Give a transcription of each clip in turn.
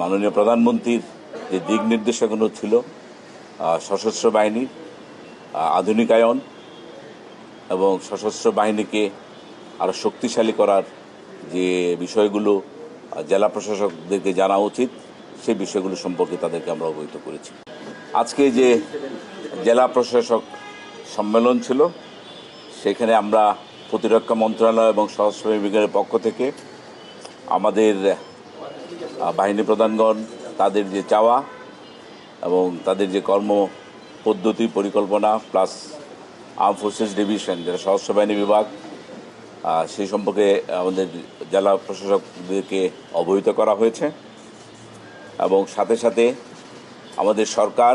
মাননীয় প্রধানমন্ত্রীর যে দিক নির্দেশনাগুলো ছিল সশস্ত্র বাহিনীর আধুনিকায়ন এবং সশস্ত্র বাহিনীকে আরও শক্তিশালী করার যে বিষয়গুলো জেলা প্রশাসকদেরকে জানা উচিত, সেই বিষয়গুলো সম্পর্কে তাদেরকে আমরা অবহিত করেছি। আজকে যে জেলা প্রশাসক সম্মেলন ছিল, সেখানে আমরা প্রতিরক্ষা মন্ত্রণালয় এবং সশস্ত্র বিভাগের পক্ষ থেকে আমাদের বাহিনী প্রধানগণ তাদের যে চাওয়া এবং তাদের যে কর্ম পদ্ধতি পরিকল্পনা প্লাস আর্ম ফোর্সেস ডিভিশন যেটা সশস্ত্র বাহিনী বিভাগ, সেই সম্পর্কে আমাদের জেলা প্রশাসকদেরকে অবহিত করা হয়েছে এবং সাথে সাথে আমাদের সরকার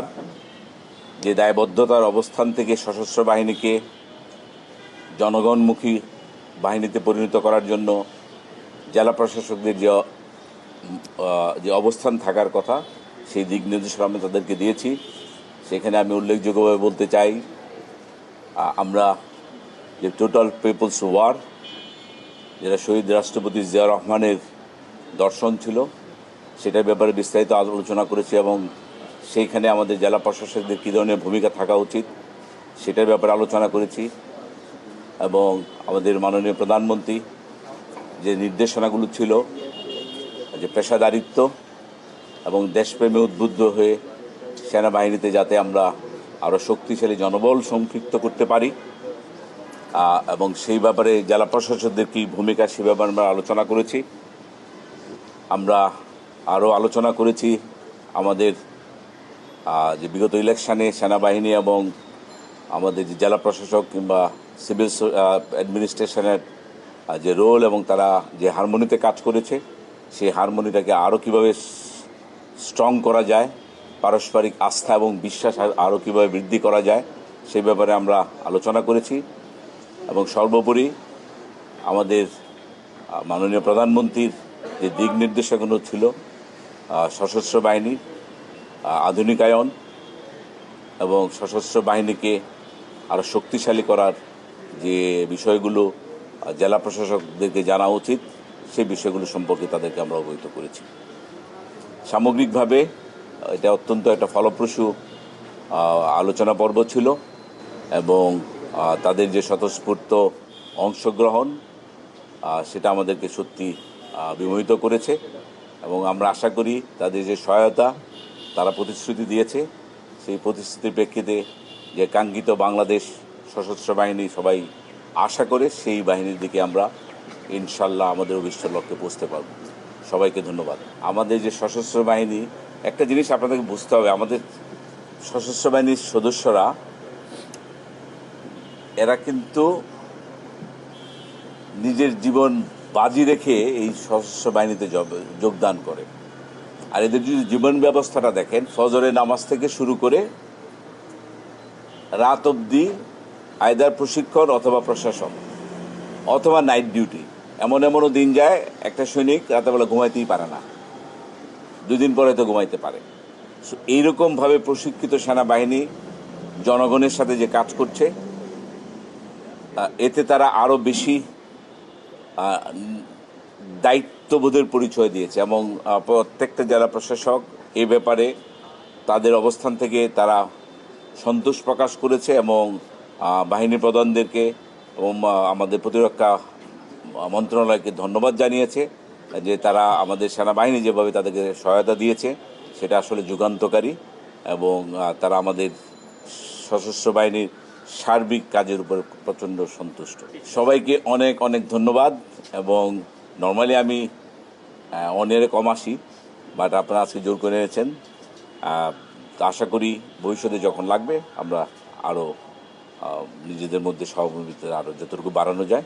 যে দায়বদ্ধতার অবস্থান থেকে সশস্ত্র বাহিনীকে জনগণমুখী বাহিনীতে পরিণত করার জন্য জেলা প্রশাসকদের যে অবস্থান থাকার কথা, সেই দিক নির্দেশনা আমি তাদেরকে দিয়েছি। সেখানে আমি উল্লেখযোগ্যভাবে বলতে চাই, আমরা যে টোটাল পিপলস ওয়ার, যেটা শহীদ রাষ্ট্রপতি জিয়া রহমানের দর্শন ছিল, সেটার ব্যাপারে বিস্তারিত আলোচনা করেছি এবং সেইখানে আমাদের জেলা প্রশাসকদের কী ধরনের ভূমিকা থাকা উচিত সেটার ব্যাপারে আলোচনা করেছি এবং আমাদের মাননীয় প্রধানমন্ত্রী যে নির্দেশনাগুলো ছিল, যে পেশাদারিত্ব এবং দেশপ্রেমে উদ্বুদ্ধ হয়ে সেনাবাহিনীতে যাতে আমরা আরও শক্তিশালী জনবল সম্পৃক্ত করতে পারি এবং সেই ব্যাপারে জেলা প্রশাসকদের কী ভূমিকা সে ব্যাপারে আমরা আলোচনা করেছি। আমরা আরও আলোচনা করেছি আমাদের যে বিগত ইলেকশানে সেনাবাহিনী এবং আমাদের যে জেলা প্রশাসক কিংবা সিভিল অ্যাডমিনিস্ট্রেশনের যে রোল এবং তারা যে হারমোনিতে কাজ করেছে, সেই হারমোনিটাকে আরও কীভাবে স্ট্রং করা যায়, পারস্পরিক আস্থা এবং বিশ্বাস আরও কীভাবে বৃদ্ধি করা যায়, সেই ব্যাপারে আমরা আলোচনা করেছি এবং সর্বোপরি আমাদের মাননীয় প্রধানমন্ত্রীর যে দিক নির্দেশনাগুলো ছিল সশস্ত্র বাহিনীর আধুনিকায়ন এবং সশস্ত্র বাহিনীকে আরও শক্তিশালী করার যে বিষয়গুলো জেলা প্রশাসকদেরকে জানা উচিত, সেই বিষয়গুলো সম্পর্কে তাদেরকে আমরা অবহিত করেছি। সামগ্রিকভাবে এটা অত্যন্ত একটা ফলপ্রসূ আলোচনা পর্ব ছিল এবং তাদের যে স্বতঃস্ফূর্ত অংশগ্রহণ সেটা আমাদেরকে সত্যি বিমোহিত করেছে এবং আমরা আশা করি তাদের যে সহায়তা তারা প্রতিশ্রুতি দিয়েছে, সেই প্রতিশ্রুতির প্রেক্ষিতে যে কাঙ্ক্ষিত বাংলাদেশ সশস্ত্র বাহিনী সবাই আশা করে, সেই বাহিনীর দিকে আমরা ইনশাল্লাহ আমাদের অভিষ্ট লক্ষ্যে পৌঁছতে পারব। সবাইকে ধন্যবাদ। আমাদের যে সশস্ত্র বাহিনী, একটা জিনিস আপনাদেরকে বুঝতে হবে, আমাদের সশস্ত্র বাহিনীর সদস্যরা এরা কিন্তু নিজের জীবন বাজি রেখে এই সশস্ত্র বাহিনীতে যোগদান করে। আর এদের যদি জীবন ব্যবস্থাটা দেখেন, ফজরের নামাজ থেকে শুরু করে রাত অবধি আয়দার প্রশিক্ষণ অথবা প্রশাসন অথবা নাইট ডিউটি। এমনও দিন যায় একটা সৈনিক রাতেবেলা ঘুমাইতেই পারে না, 2 দিন পরে তো ঘুমাইতে পারে। এইরকমভাবে প্রশিক্ষিত সেনাবাহিনী জনগণের সাথে যে কাজ করছে, এতে তারা আরও বেশি দায়িত্ববোধের পরিচয় দিয়েছে এবং প্রত্যেকটা জেলা প্রশাসক এই ব্যাপারে তাদের অবস্থান থেকে তারা সন্তোষ প্রকাশ করেছে এবং বাহিনী প্রধানদেরকে এবং আমাদের প্রতিরক্ষা মন্ত্রণালয়কে ধন্যবাদ জানিয়েছে যে তারা আমাদের সেনাবাহিনী যেভাবে তাদেরকে সহায়তা দিয়েছে সেটা আসলে যুগান্তকারী এবং তারা আমাদের সশস্ত্র বাহিনীর সার্বিক কাজের উপর প্রচণ্ড সন্তুষ্ট। সবাইকে অনেক অনেক ধন্যবাদ এবং নর্মালি আমি অনেরে কম আসি, বাট আপনারা আজকে জোর করে এনেছেন। আশা করি ভবিষ্যতে যখন লাগবে আমরা আরও নিজেদের মধ্যে সহমর্মিতা আরও যতটুকু বাড়ানো যায়